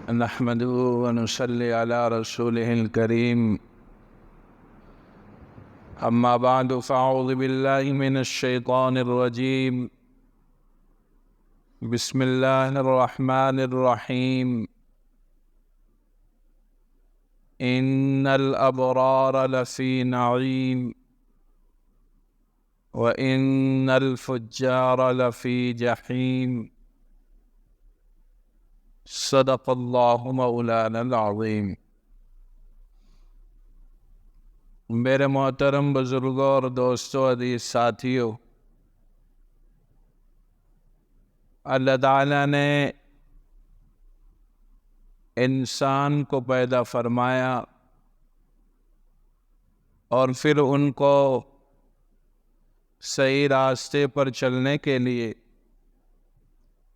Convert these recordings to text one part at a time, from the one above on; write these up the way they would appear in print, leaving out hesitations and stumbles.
نحمده ونصلي على رسوله الكريم أما بعد فأعوذ بالله من الشيطان الرجيم بسم الله الرحمن الرحيم إن الأبرار لفي نعيم وإن الفجار لفي جحيم صدق اللہ مولانا العظیم۔ میرے محترم بزرگوں اور دوستوں، عزیز ساتھیوں، اللہ تعالیٰ نے انسان کو پیدا فرمایا اور پھر ان کو صحیح راستے پر چلنے کے لیے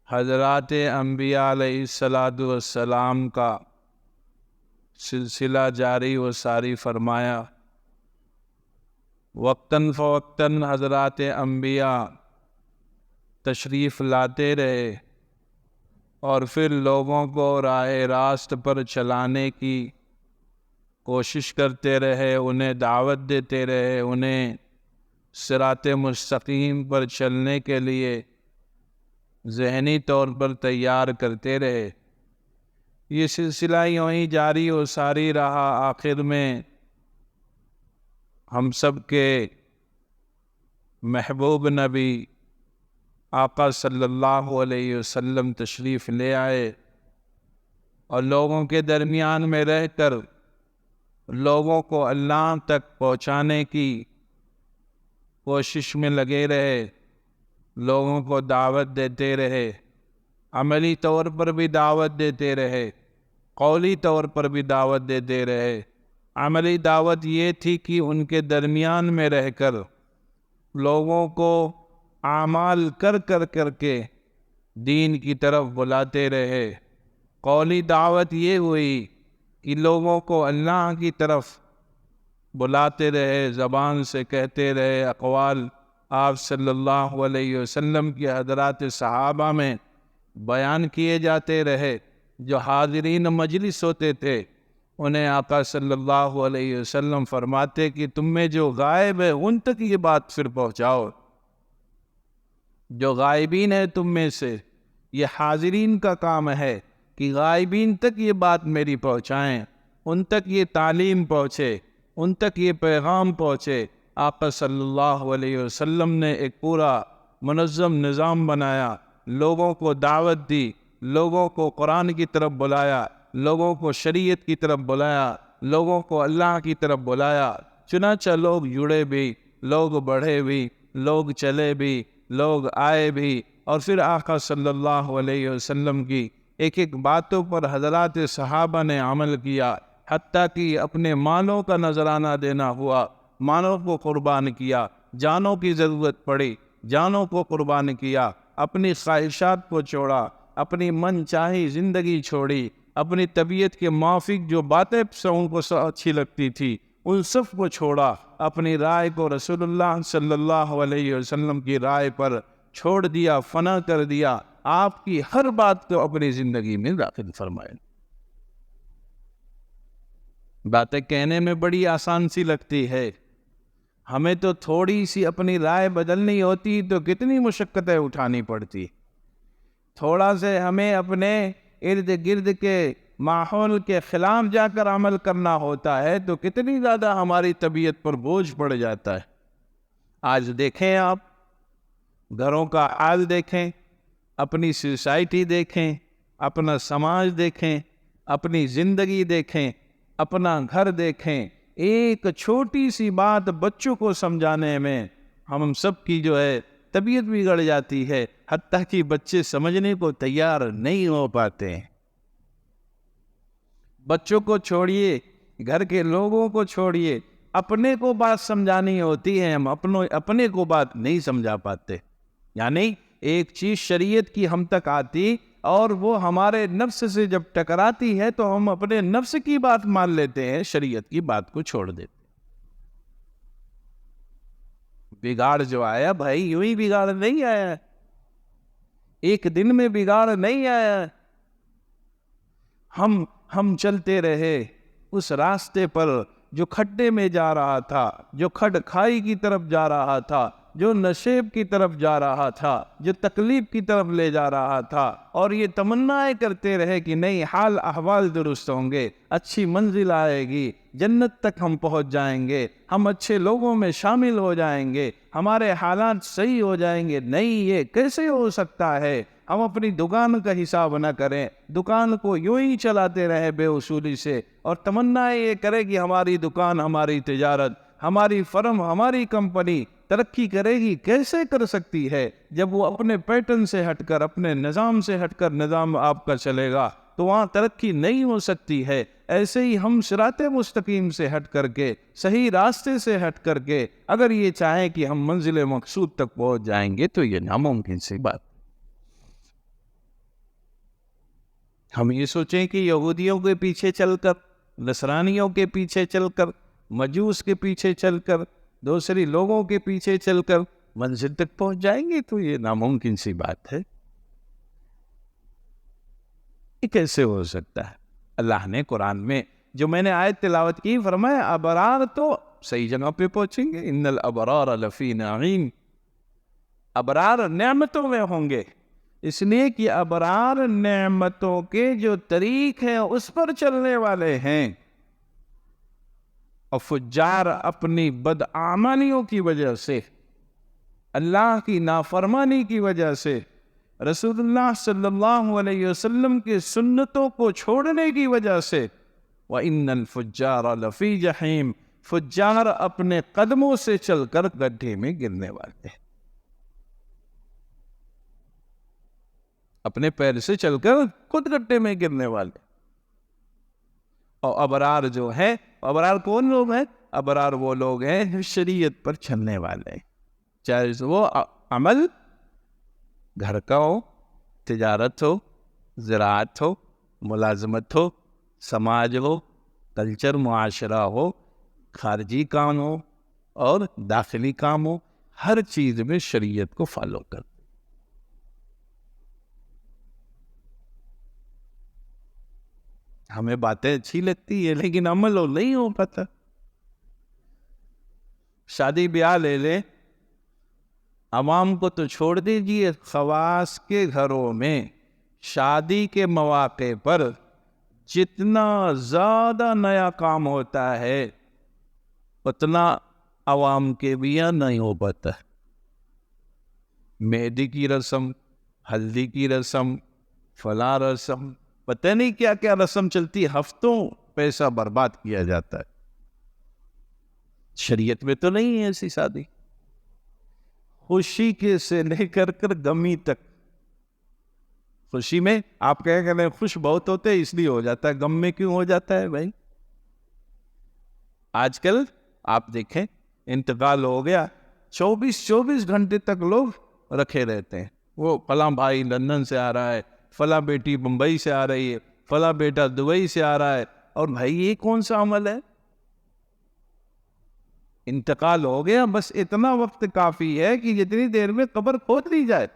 حضرات انبیاء علیہ السلام کا سلسلہ جاری و ساری فرمایا۔ وقتاً فوقتاً حضرات انبیاء تشریف لاتے رہے اور پھر لوگوں کو راہ راست پر چلانے کی کوشش کرتے رہے، انہیں دعوت دیتے رہے، انہیں صراط مستقیم پر چلنے کے لیے ذہنی طور پر تیار کرتے رہے۔ یہ سلسلہ یوں ہی جاری و ساری رہا۔ آخر میں ہم سب کے محبوب نبی آقا صلی اللہ علیہ وسلم تشریف لے آئے اور لوگوں کے درمیان میں رہ کر لوگوں کو اللہ تک پہنچانے کی کوشش میں لگے رہے، لوگوں کو دعوت دیتے رہے، عملی طور پر بھی دعوت دیتے رہے، قولی طور پر بھی دعوت دیتے رہے۔ عملی دعوت یہ تھی کہ ان کے درمیان میں رہ کر لوگوں کو اعمال کر کے دین کی طرف بلاتے رہے۔ قولی دعوت یہ ہوئی کہ لوگوں کو اللہ کی طرف بلاتے رہے، زبان سے کہتے رہے، اقوال آپ صلی اللہ علیہ وسلم کی حضرات صحابہ میں بیان کیے جاتے رہے۔ جو حاضرین مجلس ہوتے تھے انہیں آقا صلی اللہ علیہ وسلم فرماتے کہ تم میں جو غائب ہے ان تک یہ بات پھر پہنچاؤ، جو غائبین ہے تم میں سے، یہ حاضرین کا کام ہے کہ غائبین تک یہ بات میری پہنچائیں، ان تک یہ تعلیم پہنچے، ان تک یہ پیغام پہنچے۔ آقا صلی اللہ علیہ وسلم نے ایک پورا منظم نظام بنایا، لوگوں کو دعوت دی، لوگوں کو قرآن کی طرف بلایا، لوگوں کو شریعت کی طرف بلایا، لوگوں کو اللہ کی طرف بلایا۔ چنانچہ لوگ جڑے بھی، لوگ بڑھے بھی، لوگ چلے بھی، لوگ آئے بھی، اور پھر آقا صلی اللہ علیہ وسلم کی ایک ایک باتوں پر حضرات صحابہ نے عمل کیا، حتیٰ کہ اپنے مالوں کا نذرانہ دینا ہوا، مالوں کو قربان کیا، جانوں کی ضرورت پڑی، جانوں کو قربان کیا، اپنی خواہشات کو چھوڑا، اپنی من چاہی زندگی چھوڑی، اپنی طبیعت کے موافق جو باتیں ان کو اچھی لگتی تھی ان سب کو چھوڑا، اپنی رائے کو رسول اللہ صلی اللہ علیہ وسلم کی رائے پر چھوڑ دیا، فنا کر دیا، آپ کی ہر بات کو اپنی زندگی میں داخل فرمائے۔ باتیں کہنے میں بڑی آسان سی لگتی ہے، ہمیں تو تھوڑی سی اپنی رائے بدلنی ہوتی تو کتنی مشقتیں اٹھانی پڑتی، تھوڑا سے ہمیں اپنے ارد گرد کے ماحول کے خلاف جا کر عمل کرنا ہوتا ہے تو کتنی زیادہ ہماری طبیعت پر بوجھ پڑ جاتا ہے۔ آج دیکھیں، آپ گھروں کا حال دیکھیں، اپنی سوسائٹی دیکھیں، اپنا سماج دیکھیں، اپنی زندگی دیکھیں، اپنا گھر دیکھیں، ایک چھوٹی سی بات بچوں کو سمجھانے میں ہم سب کی جو ہے طبیعت بگڑ جاتی ہے، حتیٰ کہ بچے سمجھنے کو تیار نہیں ہو پاتے ہیں۔ بچوں کو چھوڑیے، گھر کے لوگوں کو چھوڑیے، اپنے کو بات سمجھانی ہوتی ہے، ہم اپنے کو بات نہیں سمجھا پاتے۔ یعنی ایک چیز شریعت کی ہم تک آتی اور وہ ہمارے نفس سے جب ٹکراتی ہے تو ہم اپنے نفس کی بات مان لیتے ہیں، شریعت کی بات کو چھوڑ دیتے ہیں۔ بگاڑ جو آیا بھائی یوں ہی بگاڑ نہیں آیا، ایک دن میں بگاڑ نہیں آیا، ہم چلتے رہے اس راستے پر جو کھڈے میں جا رہا تھا، جو کھڈ کھائی کی طرف جا رہا تھا، جو نشیب کی طرف جا رہا تھا، جو تکلیف کی طرف لے جا رہا تھا، اور یہ تمنائیں کرتے رہے کہ نہیں، حال احوال درست ہوں گے، اچھی منزل آئے گی، جنت تک ہم پہنچ جائیں گے، ہم اچھے لوگوں میں شامل ہو جائیں گے، ہمارے حالات صحیح ہو جائیں گے۔ نہیں، یہ کیسے ہو سکتا ہے؟ ہم اپنی دکان کا حساب نہ کریں، دکان کو یوں ہی چلاتے رہے بے اصولی سے، اور تمنا یہ کرے کہ ہماری دکان، ہماری تجارت، ہماری فرم، ہماری کمپنی ترقی کرے گی۔ کیسے کر سکتی ہے جب وہ اپنے پیٹرن سے ہٹ کر، اپنے نظام سے ہٹ کر نظام آپ کا چلے گا تو وہاں ترقی نہیں ہو سکتی ہے۔ ایسے ہی ہم صراط مستقیم سے ہٹ کر کے، صحیح راستے سے ہٹ کر کے اگر یہ چاہیں کہ ہم منزل مقصود تک پہنچ جائیں گے تو یہ ناممکن سی بات۔ ہم یہ سوچیں کہ یہودیوں کے پیچھے چل کر، نصرانیوں کے پیچھے چل کر، مجوس کے پیچھے چل کر، دوسری لوگوں کے پیچھے چل کر منزل تک پہنچ جائیں گے تو یہ ناممکن سی بات ہے۔ یہ کیسے ہو سکتا ہے؟ اللہ نے قرآن میں جو میں نے آیت تلاوت کی، فرمایا ابرار تو صحیح جگہ پہ پہنچیں گے، ان الابرار لفی نعیم، ابرار نعمتوں میں ہوں گے، اس لیے کہ ابرار نعمتوں کے جو طریق ہیں اس پر چلنے والے ہیں، اور فجار اپنی بدعملیوں کی وجہ سے، اللہ کی نافرمانی کی وجہ سے، رسول اللہ صلی اللہ علیہ وسلم کے سنتوں کو چھوڑنے کی وجہ سے، وَإِنَّ الْفُجَّارَ لَفِي جَحِيمٍ، فجار اپنے قدموں سے چل کر گڈھے میں گرنے والے ہیں، اپنے پیر سے چل کر خود گڈھے میں گرنے والے۔ اور ابرار جو ہے، ابرار کون لوگ ہیں؟ ابرار وہ لوگ ہیں جو شریعت پر چلنے والے ہیں، چاہے وہ عمل گھر کا ہو، تجارت ہو، زراعت ہو، ملازمت ہو، سماج ہو، کلچر، معاشرہ ہو، خارجی کام ہو اور داخلی کام ہو، ہر چیز میں شریعت کو فالو کر۔ ہمیں باتیں اچھی لگتی ہے لیکن عمل ہو نہیں ہو پاتا۔ شادی بیاہ لے لیں، عوام کو تو چھوڑ دیجیے، خواص کے گھروں میں شادی کے مواقع پر جتنا زیادہ نیا کام ہوتا ہے اتنا عوام کے بھی یہاں نہیں ہو پاتا۔ مہندی کی رسم، ہلدی کی رسم، فلاں رسم، پتہ نہیں کیا کیا رسم چلتی، ہفتوں پیسہ برباد کیا جاتا ہے۔ شریعت میں تو نہیں ہے ایسی شادی۔ خوشی کے سے لے کر غمی تک، خوشی میں آپ کہہ کہ خوش بہت ہوتے ہیں اس لیے ہو جاتا ہے، غم میں کیوں ہو جاتا ہے بھائی؟ آج کل آپ دیکھیں، انتقال ہو گیا، 24 گھنٹے تک لوگ رکھے رہتے ہیں، وہ فلاں بھائی لندن سے آ رہا ہے، فلاں بیٹی ممبئی سے آ رہی ہے، فلاں بیٹا دبئی سے آ رہا ہے، اور بھائی یہ کون سا عمل ہے؟ انتقال ہو گیا، بس اتنا وقت کافی ہے کہ جتنی دیر میں قبر کھود لی جائے،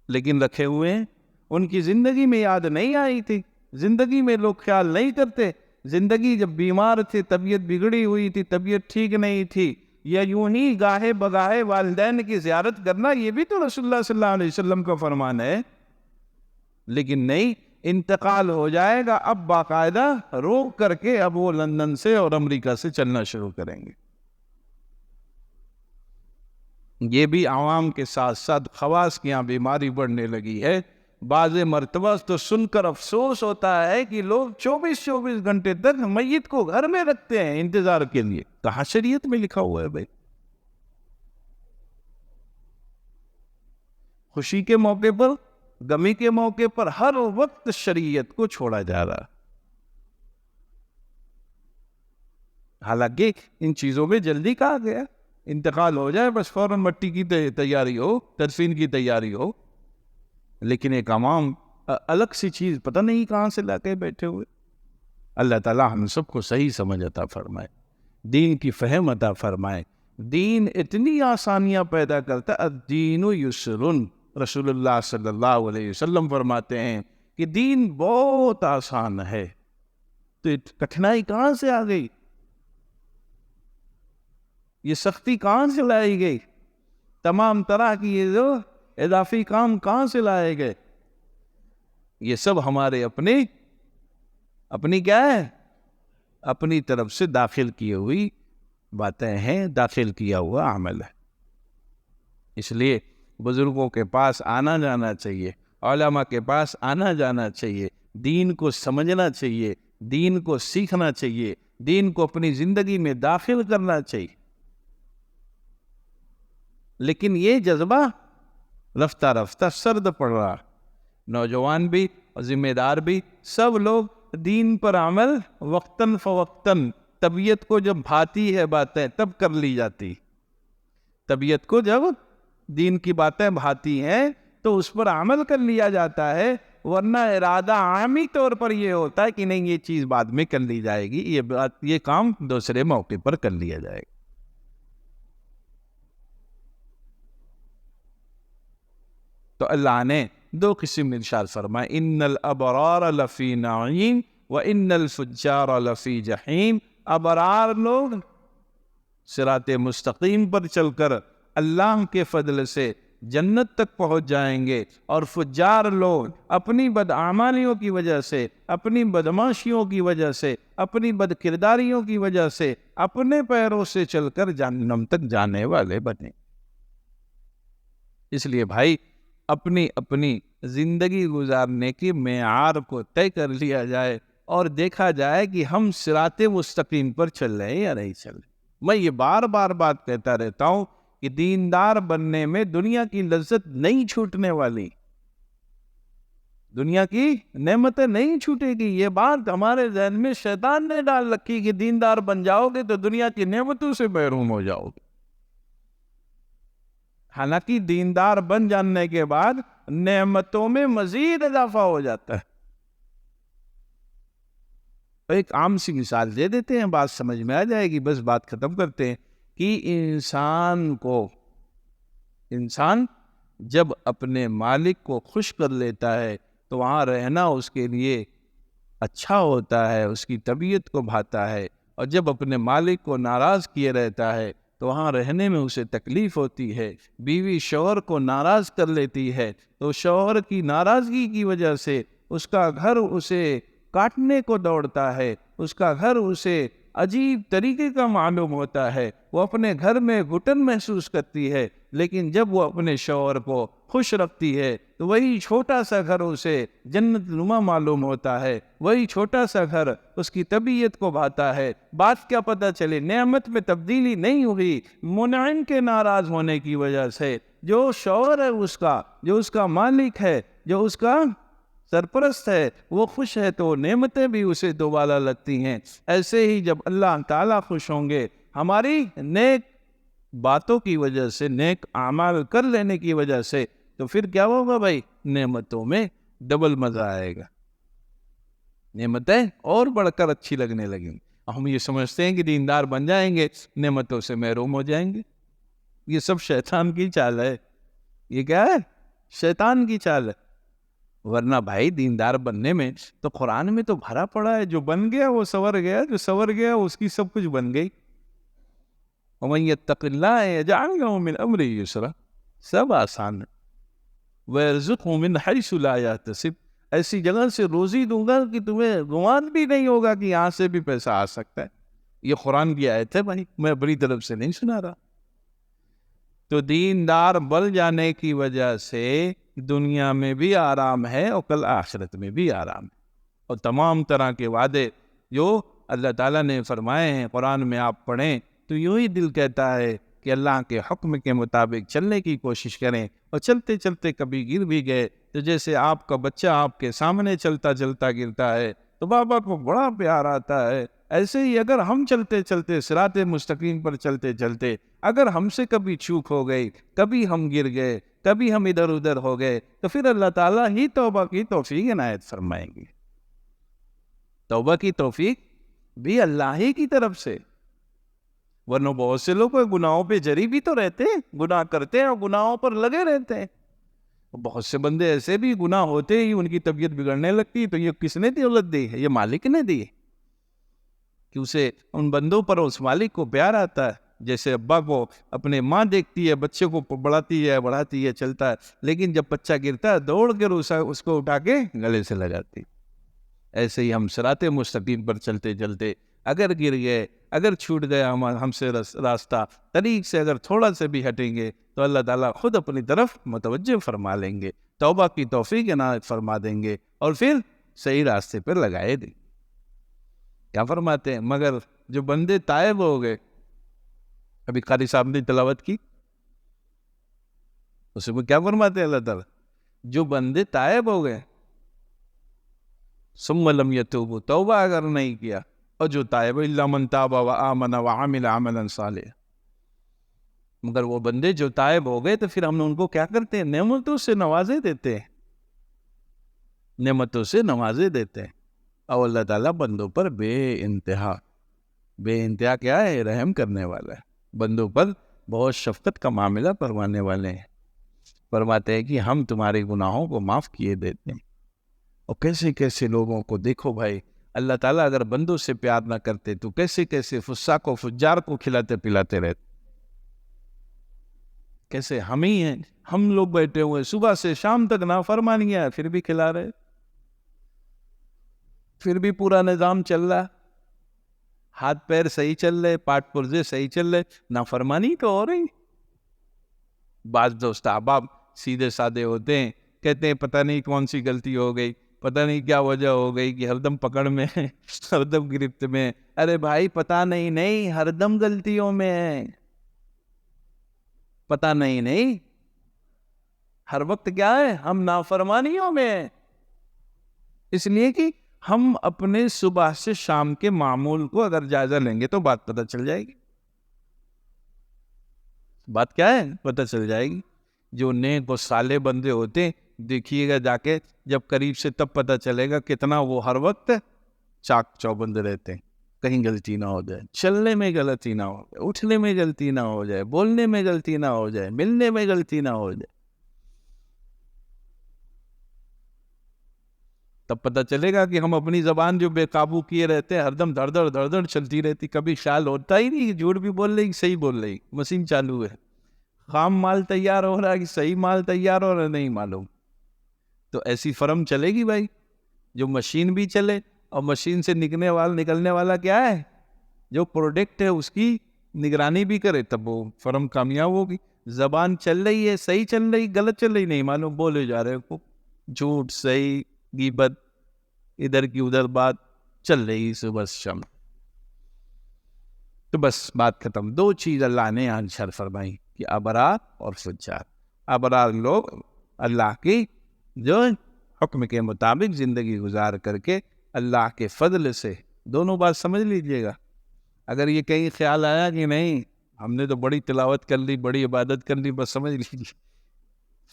لیکن رکھے ہوئے ہیں۔ ان کی زندگی میں یاد نہیں آئی تھی، زندگی میں لوگ خیال نہیں کرتے، زندگی جب بیمار تھے، طبیعت بگڑی ہوئی تھی، طبیعت ٹھیک نہیں تھی، یا یوں ہی گاہے بگاہے والدین کی زیارت کرنا، یہ بھی تو رسول اللہ صلی اللہ علیہ وسلم کا فرمان ہے۔ لیکن نہیں، انتقال ہو جائے گا، اب باقاعدہ روک کر کے اب وہ لندن سے اور امریکہ سے چلنا شروع کریں گے۔ یہ بھی عوام کے ساتھ ساتھ خواص کی یہاں بیماری بڑھنے لگی ہے۔ بعض مرتبہ تو سن کر افسوس ہوتا ہے کہ لوگ 24 گھنٹے تک میت کو گھر میں رکھتے ہیں انتظار کے لیے۔ کہاں شریعت میں لکھا ہوا ہے بھائی؟ خوشی کے موقع پر، غمی کے موقع پر، ہر وقت شریعت کو چھوڑا جا رہا۔ حالانکہ ان چیزوں میں جلدی کہا گیا، انتقال ہو جائے بس فوراً مٹی کی تیاری ہو، تدفین کی تیاری ہو، لیکن ایک عوام الگ سی چیز پتہ نہیں کہاں سے لا کے بیٹھے ہوئے۔ اللہ تعالیٰ ہم سب کو صحیح سمجھ عطا فرمائے، دین کی فہم عطا فرمائے۔ دین اتنی آسانیاں پیدا کرتا ہے، الدین یسر، رسول اللہ صلی اللہ علیہ وسلم فرماتے ہیں کہ دین بہت آسان ہے، تو کٹھنائی کہاں سے آ گئی؟ یہ سختی کہاں سے لائی گئی؟ تمام طرح کی یہ جو اضافی کام کہاں سے لائے گئے؟ یہ سب ہمارے اپنی کیا ہے؟ اپنی طرف سے داخل کی ہوئی باتیں ہیں، داخل کیا ہوا عمل ہے۔ اس لیے بزرگوں کے پاس آنا جانا چاہیے، علماء کے پاس آنا جانا چاہیے، دین کو سمجھنا چاہیے، دین کو سیکھنا چاہیے، دین کو اپنی زندگی میں داخل کرنا چاہیے۔ لیکن یہ جذبہ رفتہ رفتہ سرد پڑ رہا، نوجوان بھی اور ذمہ دار بھی سب لوگ دین پر عمل وقتاً فوقتاً، طبیعت کو جب بھاتی ہے باتیں تب کر لی جاتی، طبیعت کو جب دین کی باتیں بھاتی ہیں تو اس پر عمل کر لیا جاتا ہے، ورنہ ارادہ عامی طور پر یہ ہوتا ہے کہ نہیں یہ چیز بعد میں کر لی جائے گی، یہ کام دوسرے موقع پر کر لیا جائے گا۔ تو اللہ نے دو قسم ارشاد فرمائے، ان الابرار لفی نعیم وان الفجار لفی جحیم۔ ابرار لوگ صراط مستقیم پر چل کر اللہ کے فضل سے جنت تک پہنچ جائیں گے، اور فجار لوگ اپنی بدعمالیوں کی وجہ سے، اپنی بدماشیوں کی وجہ سے، اپنی بدکرداریوں کی وجہ سے اپنے پیروں سے چل کر جہنم تک جانے والے بنے۔ اس لیے بھائی اپنی اپنی زندگی گزارنے کی معیار کو طے کر لیا جائے اور دیکھا جائے کہ ہم صراط مستقیم پر چل رہے ہیں یا نہیں چل رہے۔ میں یہ بار بار بات کہتا رہتا ہوں کہ دیندار بننے میں دنیا کی لذت نہیں چھوٹنے والی، دنیا کی نعمتیں نہیں چھوٹے گی۔ یہ بات ہمارے ذہن میں شیطان نے ڈال رکھی کہ دیندار بن جاؤ گے تو دنیا کی نعمتوں سے محروم ہو جاؤ گے۔ حالانکہ دیندار بن جانے کے بعد نعمتوں میں مزید اضافہ ہو جاتا ہے۔ ایک عام سی مثال دے دیتے ہیں، بات سمجھ میں آ جائے گی، بس بات ختم کرتے ہیں کہ انسان جب اپنے مالک کو خوش کر لیتا ہے تو وہاں رہنا اس کے لیے اچھا ہوتا ہے، اس کی طبیعت کو بھاتا ہے، اور جب اپنے مالک کو ناراض کیے رہتا ہے تو وہاں رہنے میں اسے تکلیف ہوتی ہے۔ بیوی شوہر کو ناراض کر لیتی ہے تو شوہر کی ناراضگی کی وجہ سے اس کا گھر اسے کاٹنے کو دوڑتا ہے، اس کا گھر اسے عجیب طریقے کا معلوم ہوتا ہے، وہ اپنے گھر میں گھٹن محسوس کرتی ہے۔ لیکن جب وہ اپنے شوہر کو خوش رکھتی ہے تو وہی چھوٹا سا گھر اسے جنت نما معلوم ہوتا ہے، وہی چھوٹا سا گھر اس کی طبیعت کو بھاتا ہے۔ بات کیا پتہ چلے، نعمت میں تبدیلی نہیں ہوئی، منعم کے ناراض ہونے کی وجہ سے۔ جو شوہر ہے جو اس کا مالک ہے، جو اس کا سرپرست ہے، وہ خوش ہے تو نعمتیں بھی اسے دوبالا لگتی ہیں۔ ایسے ہی جب اللہ تعالیٰ خوش ہوں گے ہماری نیک باتوں کی وجہ سے، نیک اعمال کر لینے کی وجہ سے، تو پھر کیا ہوگا بھائی؟ نعمتوں میں ڈبل مزہ آئے گا، نعمتیں اور بڑھ کر اچھی لگنے لگیں گی۔ ہم یہ سمجھتے ہیں کہ دیندار بن جائیں گے نعمتوں سے محروم ہو جائیں گے، یہ سب شیطان کی چال ہے۔ یہ کیا ہے؟ شیطان کی چال ہے۔ ورنہ بھائی دیندار بننے میں تو قرآن میں تو بھرا پڑا ہے، جو بن گیا وہ سور گیا، جو سور گیا اس کی سب کچھ بن گئی۔ وَمَن يَتَّقِ اللَّهَ يَجْعَلْ لَهُ مِنْ أَمْرِهِ يُسْرًا، سب آسان ہے۔ وَيَرْزُقْهُ مِنْ حَيْثُ لَا يَحْتَسِبُ، ایسی جگہ سے روزی دوں گا کہ تمہیں گمان بھی نہیں ہوگا کہ یہاں سے بھی پیسہ آ سکتا ہے۔ یہ قرآن کی آیت ہے بھائی، میں اپنی طرف سے نہیں سنا رہا۔ تو دیندار بن جانے کی وجہ سے دنیا میں بھی آرام ہے اور کل آخرت میں بھی آرام ہے، اور تمام طرح کے وعدے جو اللہ تعالیٰ نے فرمائے ہیں قرآن میں آپ پڑھیں تو یوں ہی دل کہتا ہے کہ اللہ کے حکم کے مطابق چلنے کی کوشش کریں، اور چلتے چلتے کبھی گر بھی گئے تو جیسے آپ کا بچہ آپ کے سامنے چلتا چلتا گرتا ہے تو بابا کو بڑا پیار آتا ہے، ایسے ہی اگر ہم چلتے چلتے صراط مستقیم پر چلتے چلتے اگر ہم سے کبھی چوک ہو گئی، کبھی ہم گر گئے، کبھی ہم ادھر ادھر ہو گئے، تو پھر اللہ تعالیٰ ہی توبہ کی توفیق عنایت فرمائیں گے۔ توبہ کی توفیق بھی اللہ ہی کی طرف سے، ورنہ بہت سے لوگ گناہوں پہ جری بھی تو رہتے ہیں، گناہ کرتے ہیں اور گناہوں پر لگے رہتے ہیں۔ بہت سے بندے ایسے بھی گناہ ہوتے ہی ان کی طبیعت بگڑنے لگتی، تو یہ کس نے دولت دی ہے؟ یہ مالک نے دی ہے کہ اسے ان بندوں پر اس مالک کو پیار آتا ہے. جیسے ابا کو اپنے ماں دیکھتی ہے، بچے کو بڑھاتی ہے چلتا ہے، لیکن جب بچہ گرتا ہے دوڑ کر اس کو اٹھا کے گلے سے لگاتی. ایسے ہی ہم صراط مستقیم پر چلتے چلتے اگر گر گئے، اگر چھوٹ گیا ہم سے راستہ، طریق سے اگر تھوڑا سے بھی ہٹیں گے تو اللہ تعالیٰ خود اپنی طرف متوجہ فرما لیں گے، توبہ کی توفیق عنایت فرما دیں گے اور پھر صحیح راستے پر لگائے دیں. کیا فرماتے ہیں؟ مگر جو بندے تائب ہو گئے، ابھی قاری صاحب نے تلاوت کی، اس میں کیا فرماتے ہیں اللہ تعالیٰ؟ جو بندے تائب ہو گئے، ثم لم یتوبوا، توبہ اگر نہیں کیا، اور جو تائب الا من تاب وآمن وعمل عملا صالحا، مگر وہ بندے جو تائب ہو گئے تو پھر ہم نے ان کو کیا کرتے ہیں؟ نعمتوں سے نوازے دیتے ہیں، نعمتوں سے نوازے دیتے ہیں. اور اللہ تعالیٰ بندوں پر بے انتہا کیا ہے؟ رحم کرنے والا ہے، بندوں پر بہت شفقت کا معاملہ فرمانے والے ہیں. فرماتے ہیں کہ ہم تمہارے گناہوں کو معاف کیے دیتے ہیں. اور کیسے کیسے لوگوں کو دیکھو بھائی، اللہ تعالیٰ اگر بندوں سے پیار نہ کرتے تو کیسے کیسے فساق و فجار کو کھلاتے پلاتے رہتے. کیسے ہم ہی ہیں، ہم لوگ بیٹھے ہوئے صبح سے شام تک نافرمانیاں ہے، پھر بھی کھلا رہے، پھر بھی پورا نظام چل رہا، ہاتھ پیر صحیح چل رہے، پاٹ پرزے صحیح چل رہے، نافرمانی تو ہو رہی. بعض دوست احباب سیدھے سادے ہوتے ہیں، کہتے ہیں پتہ نہیں کون سی غلطی ہو گئی، پتہ نہیں کیا وجہ ہو گئی کہ ہر دم پکڑ میں ہے، ہر دم گرفت میں. ارے بھائی پتہ نہیں ہر دم غلطیوں میں ہے، پتہ نہیں ہر وقت کیا ہے؟ ہم نافرمانیوں میں ہیں. اس لیے کہ ہم اپنے صبح سے شام کے معمول کو اگر جائزہ لیں گے تو بات پتہ چل جائے گی. بات کیا ہے؟ پتہ چل جائے گی. جو نیک و صالح بندے ہوتے ہیں، دیکھیے گا جا کے جب قریب سے، تب پتہ چلے گا کتنا وہ ہر وقت چاک چوبند رہتے ہیں، کہیں غلطی نہ ہو جائے، چلنے میں غلطی نہ ہو جائے، اٹھنے میں غلطی نہ ہو جائے، بولنے میں غلطی نہ ہو جائے، ملنے میں غلطی نہ ہو جائے. تب پتہ چلے گا کہ ہم اپنی زبان جو بے قابو کیے رہتے ہیں، ہر دم دھڑ دھڑ چلتی رہتی، کبھی خیال ہوتا ہی نہیں کہ جھوٹ بھی بول رہی کہ صحیح بول رہی، مشین چالو ہے، خام مال تیار ہو رہا ہے کہ صحیح مال تیار ہو رہا ہے نہیں معلوم. تو ایسی فرم چلے گی بھائی، جو مشین بھی چلے اور مشین سے نکلنے والا کیا ہے؟ جو پروڈکٹ ہے اس کی نگرانی بھی کرے، تب وہ فرم کامیاب ہوگی. زبان چل رہی ہے، صحیح چل رہی، غلط چل رہی نہیں معلوم، بولے جا رہے ہو، جھوٹ صحیح غیبت ادھر کی ادھر بات چل رہی صبح شام. تو بس بات ختم. دو چیز اللہ نے یہاں شر فرمائی کہ ابرار اور فجار. ابرار لوگ اللہ کی جو حکم کے مطابق زندگی گزار کر کے اللہ کے فضل سے، دونوں بات سمجھ لیجئے گا. اگر یہ کہیں خیال آیا کہ نہیں ہم نے تو بڑی تلاوت کر لی، بڑی عبادت کر لی، بس سمجھ لیجیے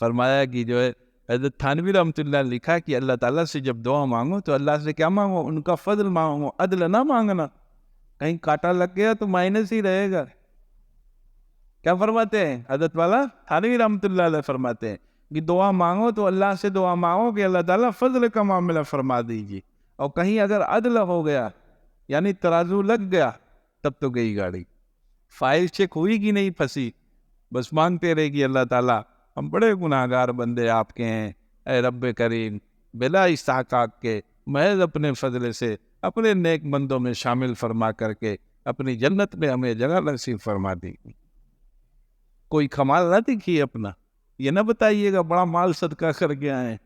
فرمایا کہ جو ہے حضرت تھانوی رحمۃ اللہ لکھا کہ اللہ تعالیٰ سے جب دعا مانگو تو اللہ سے کیا مانگو؟ ان کا فضل مانگو، عدل نہ مانگنا. کہیں کاٹا لگ گیا تو مائنس ہی رہے گا. کیا فرماتے ہیں حضرت والا تھانوی رحمۃ اللہ علیہ؟ فرماتے ہیں کہ دعا مانگو تو اللہ سے دعا مانگو کہ اللہ تعالیٰ فضل کا معاملہ فرما دیجیے، اور کہیں اگر عدل ہو گیا یعنی ترازو لگ گیا تب تو گئی گاڑی، فائل چیک ہوئی کہ نہیں پھنسی، بس مانگتے رہے گی اللہ تعالیٰ ہم بڑے گناہ گار بندے آپ کے ہیں، اے رب کریم بلا استحقاق کے محض اپنے فضل سے اپنے نیک بندوں میں شامل فرما کر کے اپنی جنت میں ہمیں جگہ نصیب فرما دی. کوئی کمال نہ دیکھیے اپنا، یہ نہ بتائیے گا بڑا مال صدقہ کر کے آئے،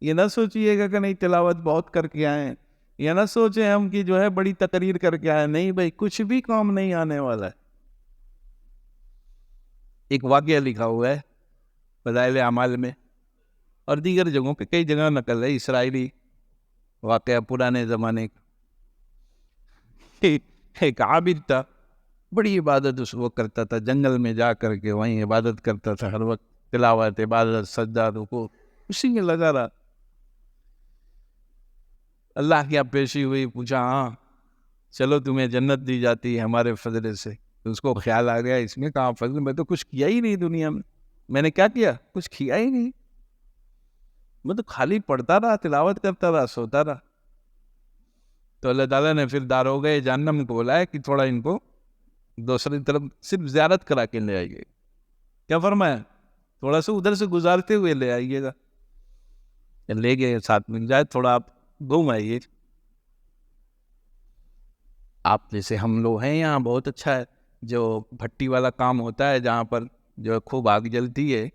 یہ نہ سوچیے گا کہ نہیں تلاوت بہت کر کے آئے، یہ نہ سوچیں ہم کہ جو ہے بڑی تقریر کر کے آئے. نہیں بھائی، کچھ بھی کام نہیں آنے والا ہے. ایک واقعہ لکھا ہوا ہے فضائل اعمال میں اور دیگر جگہوں پہ، کئی جگہ نقل ہے، اسرائیلی واقعہ پرانے زمانے کا. ایک عابد تھا، بڑی عبادت اس وقت کرتا تھا، جنگل میں جا کر کے وہیں عبادت کرتا تھا، ہر وقت تلاوت عبادت سجدہ رکوع اسی میں لگا رہا. اللہ کی پیشی ہوئی، پوچھا ہاں چلو تمہیں جنت دی جاتی ہے ہمارے فضل سے. تو اس کو خیال آ گیا اس میں کہاں فضل، میں تو کچھ کیا ہی نہیں دنیا میں نے کیا کیا؟ کچھ کیا ہی نہیں. میں تو خالی پڑھتا رہا، تلاوت کرتا رہا، سوتا رہا۔ تو اللہ تعالیٰ نے پھر داروغہ جہنم کو بلایا کہ تھوڑا ان کو دوسری طرف صرف زیارت کرا کے لے آئیے۔ کیا فرمایا؟ تھوڑا سا ادھر سے گزارتے ہوئے لے آئیے گا۔ لے گئے، ساتھ مل جائے، تھوڑا آپ گھوم آئیے۔ آپ جیسے ہم لوگ ہیں یہاں، بہت اچھا ہے، جو بھٹی والا کام ہوتا ہے جہاں پر جو خوب آگ جلتی ہے،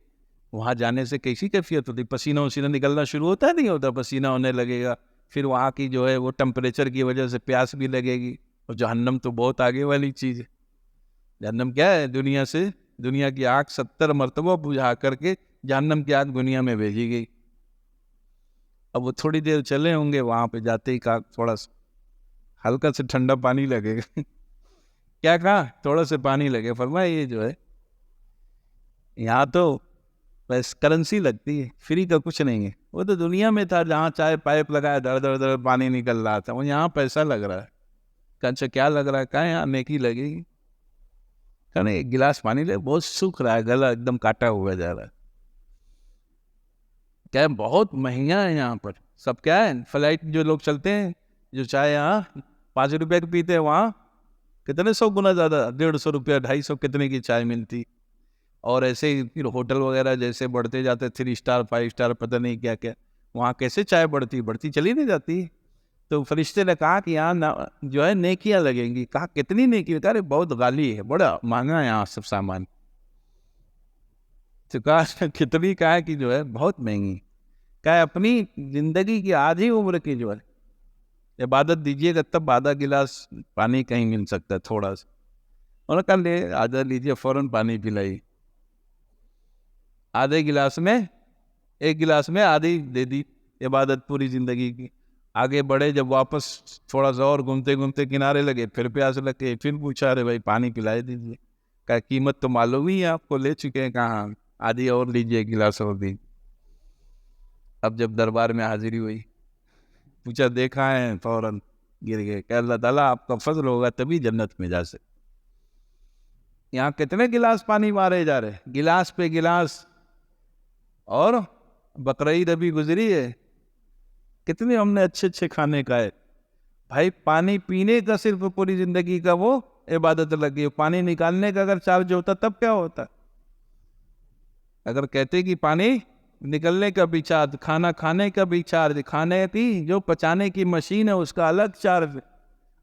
وہاں جانے سے کیسی کیفیت ہوتی، پسینہ وسینہ نکلنا شروع ہوتا ہے، نہیں ہوتا؟ پسینہ ہونے لگے گا، پھر وہاں کی جو ہے وہ ٹمپریچر کی وجہ سے پیاس بھی لگے گی۔ اور جہنم تو بہت آگے والی چیز ہے۔ جہنم کیا ہے؟ دنیا کی آگ 70 مرتبہ بجھا کر کے جہنم کی آگ دنیا میں بھیجی گئی۔ اب وہ تھوڑی دیر چلے ہوں گے، وہاں پہ جاتے ہی کہا تھوڑا سا ہلکا سے ٹھنڈا پانی لگے گا۔ کیا کہا؟ تھوڑا سے پانی لگے۔ فرمایا یہ جو ہے یہاں تو بس کرنسی لگتی ہے، فری کا کچھ نہیں ہے۔ وہ تو دنیا میں تھا جہاں چائے پائپ لگایا، در در در پانی نکل رہا تھا، وہ یہاں پیسہ لگ رہا ہے۔ اچھا کیا لگ رہا ہے؟ کہاں یہاں نیکی لگے گی؟ کہنا ایک گلاس پانی لے، بہت سوکھ رہا ہے، گلا ایک دم کاٹا ہوا جا رہا ہے۔ کیا ہے؟ بہت مہنگا ہے یہاں پر سب۔ کیا ہے؟ فلائٹ جو لوگ چلتے ہیں، جو چائے یہاں 5 روپے کی پیتے ہیں، وہاں کتنے 100 گنا زیادہ، 150 روپیہ 250 کتنے کی چائے ملتی۔ اور ایسے ہی پھر ہوٹل وغیرہ جیسے بڑھتے جاتے، 3 اسٹار 5 اسٹار پتہ نہیں کیا کیا، وہاں کیسے چائے بڑھتی چلی نہیں جاتی۔ تو فرشتے نے کہا کہ یہاں جو ہے نیکیاں لگیں گی۔ کہا کتنی نیکی؟ کہا بہت غالی ہے، بڑا مہنگا ہے یہاں سب سامان۔ تو کہا کتنی؟ کہا کہ جو ہے بہت مہنگی۔ کہا اپنی زندگی کی آدھی عمر کی جو ہے عبادت دیجیے گا، تب آدھا گلاس پانی کہیں مل سکتا ہے تھوڑا سا۔ انہوں نے کہا لے آدھا لیجیے، فوراً پانی پلائی۔ آدھے گلاس میں، ایک گلاس میں آدھی دے دی عبادت پوری زندگی کی۔ آگے بڑھے، جب واپس تھوڑا سا اور گھومتے گھومتے کنارے لگے، پھر پیاس لگے، پھر پوچھا رہے بھائی پانی پلائے دیجیے۔ کہا قیمت تو معلوم ہی ہے آپ کو، لے چکے ہیں۔ کہاں؟ آدھی اور لیجیے، گلاس اور دی۔ اب جب دربار میں حاضری ہوئی، پوچھا دیکھا ہے؟ فوراً گر گئے کہ اللہ تعالیٰ آپ کا فضل ہوگا تبھی جنت میں جا سکتے۔ یہاں کتنے گلاس پانی مارے جا رہے، گلاس پہ گلاس۔ اور بقرعید ابھی گزری ہے، کتنے ہم نے اچھے اچھے کھانے کھائے۔ بھائی پانی پینے کا صرف پوری زندگی کا وہ عبادت لگی ہے، پانی نکالنے کا اگر چارج ہوتا تب کیا ہوتا؟ اگر کہتے کہ پانی نکلنے کا بھی چارج، کھانا کھانے کا بھی چارج، کھانے کی جو پچانے کی مشین ہے اس کا الگ چارج۔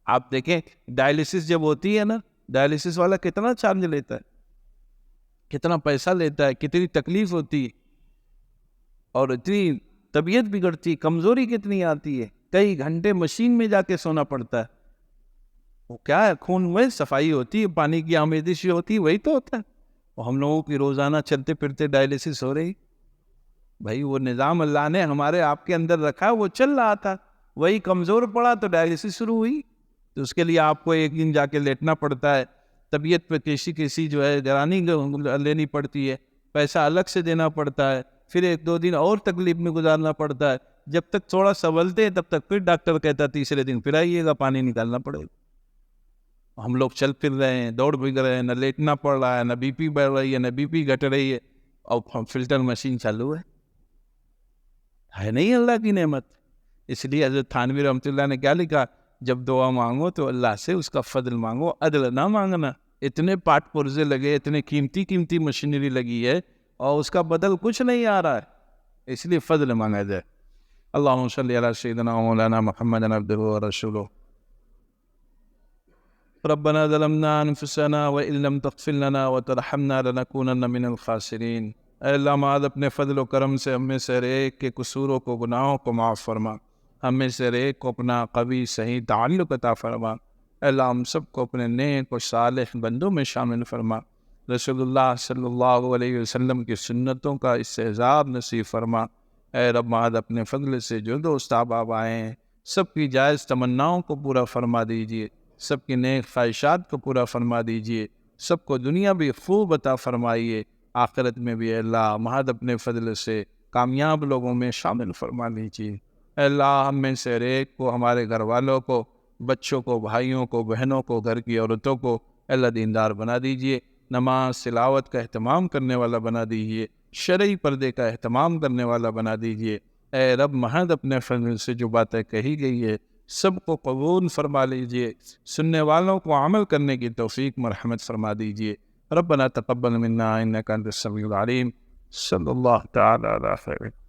آپ دیکھیں ڈائلیسس جب ہوتی ہے نا، ڈائلیسس والا کتنا چارج لیتا ہے، کتنا پیسہ لیتا ہے، کتنی تکلیف ہوتی ہے، اور اتنی طبیعت بگڑتی، کمزوری کتنی آتی ہے، کئی گھنٹے مشین میں جا کے سونا پڑتا ہے۔ وہ کیا ہے؟ خون میں صفائی ہوتی ہے، پانی کی آمیزش ہوتی ہے، وہی تو ہوتا ہے۔ اور ہم لوگوں کی روزانہ چلتے پھرتے ڈائلیسس ہو رہی۔ بھائی وہ نظام اللہ نے ہمارے آپ کے اندر رکھا، وہ چل رہا تھا، وہی کمزور پڑا تو ڈائلیسس شروع ہوئی۔ تو اس کے لیے آپ کو ایک دن جا کے لیٹنا پڑتا ہے، طبیعت پہ کیسی جو ہے گرانی لینی پڑتی ہے، پیسہ الگ سے دینا پڑتا ہے، پھر 1-2 دن اور تکلیف میں گزارنا پڑتا ہے۔ جب تک تھوڑا سنبھلتے ہیں تب تک پھر ڈاکٹر کہتا تیسرے دن پھر آئیے گا، پانی نکالنا پڑے گا۔ ہم لوگ چل پھر رہے ہیں، دوڑ بھگ رہے ہیں، نہ لیٹنا پڑ رہا ہے، نہ بی پی بڑھ رہی ہے، نہ بی پی گھٹ رہی ہے، اور فلٹر مشین چالو ہے نہیں اللہ کی نعمت۔ اس لیے حضرت تھانوی رحمۃ اللہ نے کیا لکھا؟ جب دعا مانگو تو اللہ سے اس کا فضل مانگو، عدل نہ مانگنا۔ اتنے پاٹ پرزے لگے، اتنے قیمتی مشینری لگی ہے، اور اس کا بدل کچھ نہیں آ رہا ہے، اس لیے فضل مانگا جائے۔ اللہم صلی علی سیدنا مولانا محمد عبدہ ورسولہ۔ ربنا ظلمنا انفسنا وان لم تغفر لنا وترحمنا لنکونن من الخاسرین۔ اے اللہ معاذ اپنے فضل و کرم سے ہم میں سے ہر ایک کے قصوروں کو، گناہوں کو معاف فرما، ہم میں سے ہر ایک کو اپنا قوی صحیح تعلق عطا فرما۔ اے اللہ ہم سب کو اپنے نیک و صالح بندوں میں شامل فرما، رسول اللہ صلی اللہ علیہ وسلم کی سنتوں کا استحضاب نصیب فرما۔ اے رب معاذ اپنے فضل سے جو دوست احباب آئے ہیں، سب کی جائز تمناؤں کو پورا فرما دیجیے، سب کی نیک خواہشات کو پورا فرما دیجیے، سب کو دنیا بھی خوب عطا فرمائیے، آخرت میں بھی اے اللہ محض اپنے فضل سے کامیاب لوگوں میں شامل فرما لیجیے۔ اے اللہ ہم میں سے ہر ایک کو، ہمارے گھر والوں کو، بچوں کو، بھائیوں کو، بہنوں کو، گھر کی عورتوں کو اے اللہ دیندار بنا دیجیے، نماز تلاوت کا اہتمام کرنے والا بنا دیجیے، شرعی پردے کا اہتمام کرنے والا بنا دیجیے۔ اے رب محض اپنے فضل سے جو باتیں کہی گئی ہے سب کو قبول فرما لیجئے، سننے والوں کو عمل کرنے کی توفیق مرحمت فرما دیجئے۔ ربنا تقبل منا انک انت السمیع العلیم۔ صلی اللہ تعالی علی خیر۔